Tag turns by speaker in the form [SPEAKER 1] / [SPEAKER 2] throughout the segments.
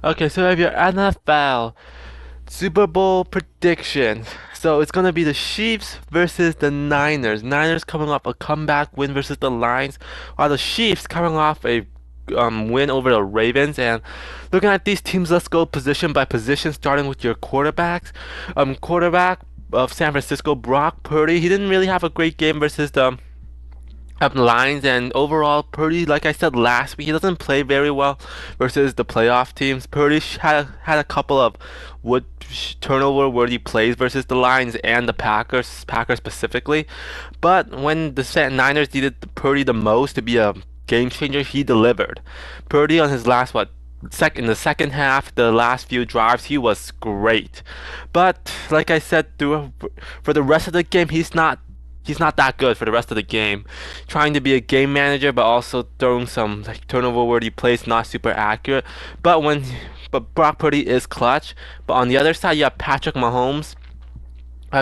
[SPEAKER 1] Okay, so we have your NFL Super Bowl prediction. So it's gonna be the Chiefs versus the Niners. Niners coming off a comeback win versus the Lions, while the Chiefs coming off a win over the Ravens. And looking at these teams, let's go position by position, starting with your quarterbacks. Quarterback of San Francisco, Brock Purdy. He didn't really have a great game versus the Lions, and overall Purdy, like I said last week, he doesn't play very well versus the playoff teams. Purdy had a couple of turnover worthy plays versus the Lions and the Packers specifically. But when the Niners needed Purdy the most to be a game changer, he delivered. Purdy on his last in the second half, the last few drives, he was great. But like I said, for the rest of the game, he's not that good for the rest of the game. Trying to be a game manager, but also throwing some like turnover-worthy plays, not super accurate. But Brock Purdy is clutch. But on the other side, you have Patrick Mahomes.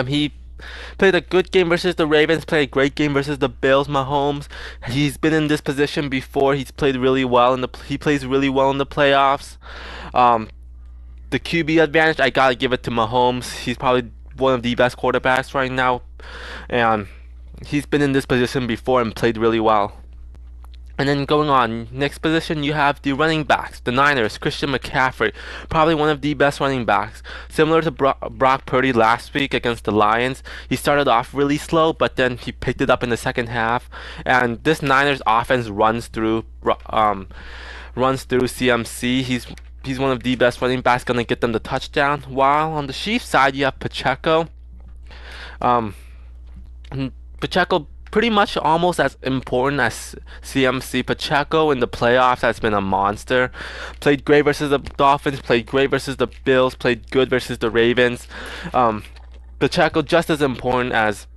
[SPEAKER 1] He played a good game versus the Ravens. Played a great game versus the Bills. Mahomes. He's been in this position before. He's played really well he plays really well in the playoffs. Um, the QB advantage, I gotta give it to Mahomes. He's probably one of the best quarterbacks right now, and he's been in this position before and played really well. And then going on, next position you have the running backs, the Niners, Christian McCaffrey, probably one of the best running backs. Similar to Brock Purdy last week against the Lions, he started off really slow, but then he picked it up in the second half. And this Niners offense runs through CMC. He's one of the best running backs, gonna get them the touchdown. While on the Chiefs side, you have Pacheco. Um, Pacheco pretty much almost as important as CMC. Pacheco in the playoffs has been a monster. Played great versus the Dolphins, played great versus the Bills, played good versus the Ravens. Um, Pacheco just as important as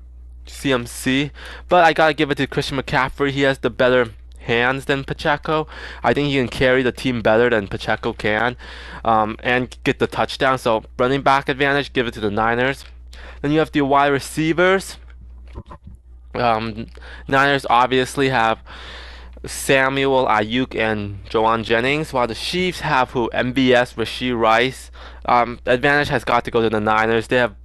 [SPEAKER 1] CMC, but I gotta give it to Christian McCaffrey. He has the better hands than Pacheco. I think he can carry the team better than Pacheco can, and get the touchdown. So running back advantage, give it to the Niners. Then you have the wide receivers. Um, Niners obviously have Samuel, Ayuk, and Joanne Jennings, while the Chiefs have MVS, Rashee Rice. Advantage has got to go to the Niners. They have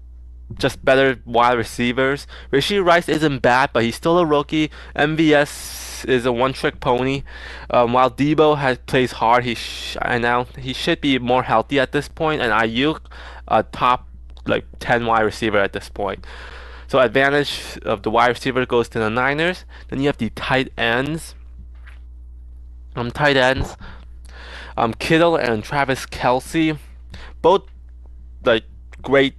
[SPEAKER 1] just better wide receivers. Rashee Rice isn't bad, but he's still a rookie. MVS is a one-trick pony. While Debo plays hard, he should be more healthy at this point, and Ayuk, a top like 10 wide receiver at this point. So advantage of the wide receiver goes to the Niners. Then you have the tight ends. Tight ends. Kittle and Travis Kelce, both like great.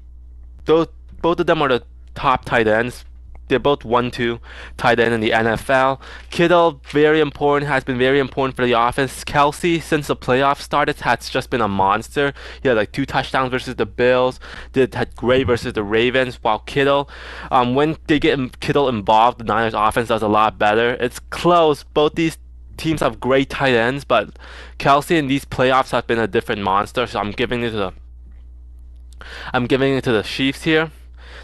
[SPEAKER 1] Those both of them are the top tight ends. They're both 1-2 tight end in the NFL. Kittle, very important, has been very important for the offense. Kelce, since the playoffs started, has just been a monster. He had like 2 touchdowns versus the Bills. Had great versus the Ravens. While Kittle, when they get Kittle involved, the Niners offense does a lot better. It's close. Both these teams have great tight ends, but Kelce in these playoffs has been a different monster. So I'm giving it to the Chiefs here.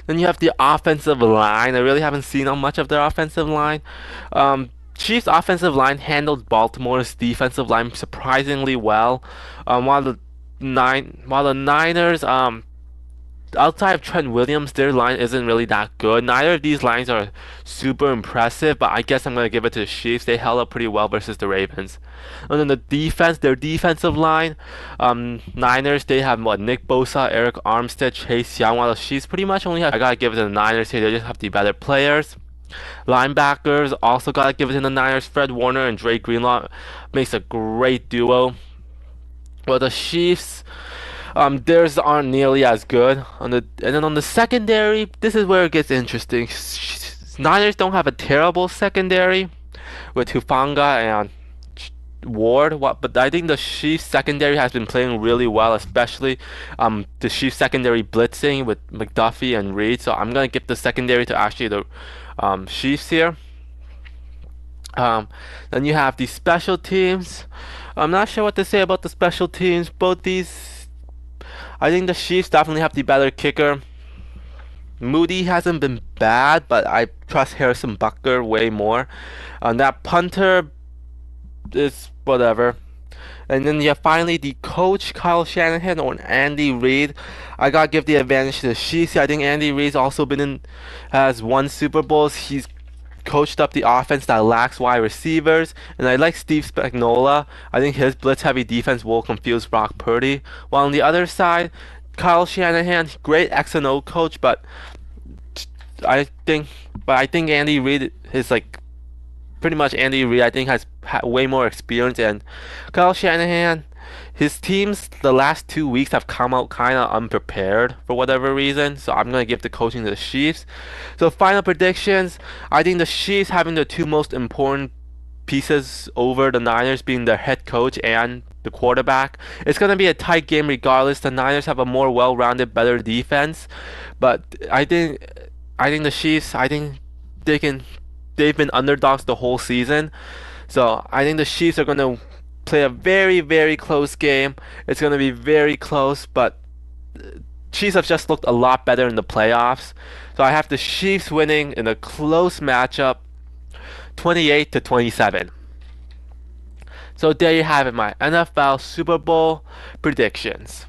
[SPEAKER 1] Then you have the offensive line. I really haven't seen much of their offensive line. Chiefs' offensive line handled Baltimore's defensive line surprisingly well. While the Niners, outside of Trent Williams, their line isn't really that good. Neither of these lines are super impressive, but I guess I'm going to give it to the Chiefs. They held up pretty well versus the Ravens. And then the defense, their defensive line, Niners, they have Nick Bosa, Eric Armstead, Chase Young, while the Chiefs pretty much only have, I got to give it to the Niners here. They just have the better players. Linebackers, also got to give it to the Niners. Fred Warner and Dre Greenlaw makes a great duo. Well, the Chiefs, theirs aren't nearly as good. And then on the secondary, this is where it gets interesting. Niners don't have a terrible secondary with Hufanga and Ward. But I think the Chiefs secondary has been playing really well, especially the Chiefs secondary blitzing with McDuffie and Reed. So I'm gonna give the secondary to actually the Chiefs here. Then you have the special teams. I'm not sure what to say about the special teams. I think the Chiefs definitely have the better kicker. Moody hasn't been bad, but I trust Harrison Butker way more. That punter is whatever. And then you have finally the coach, Kyle Shanahan or Andy Reid. I gotta give the advantage to the Chiefs. I think Andy Reid's also has won Super Bowls. He's coached up the offense that lacks wide receivers, and I like Steve Spagnuolo. I think his blitz-heavy defense will confuse Brock Purdy. While on the other side, Kyle Shanahan, great X and O coach, but I think Andy Reid is like pretty much Andy Reid. I think has way more experience, and Kyle Shanahan, his teams the last 2 weeks have come out kind of unprepared for whatever reason. So I'm gonna give the coaching to the Chiefs. So final predictions. I think the Chiefs having the two most important pieces over the Niners being their head coach and the quarterback. It's gonna be a tight game regardless. The Niners have a more well-rounded, better defense, but I think the Chiefs. I think they can. They've been underdogs the whole season, so I think the Chiefs are gonna play a very, very close game. It's gonna be very close, but Chiefs have just looked a lot better in the playoffs. So I have the Chiefs winning in a close matchup, 28-27. So there you have it, my NFL Super Bowl predictions.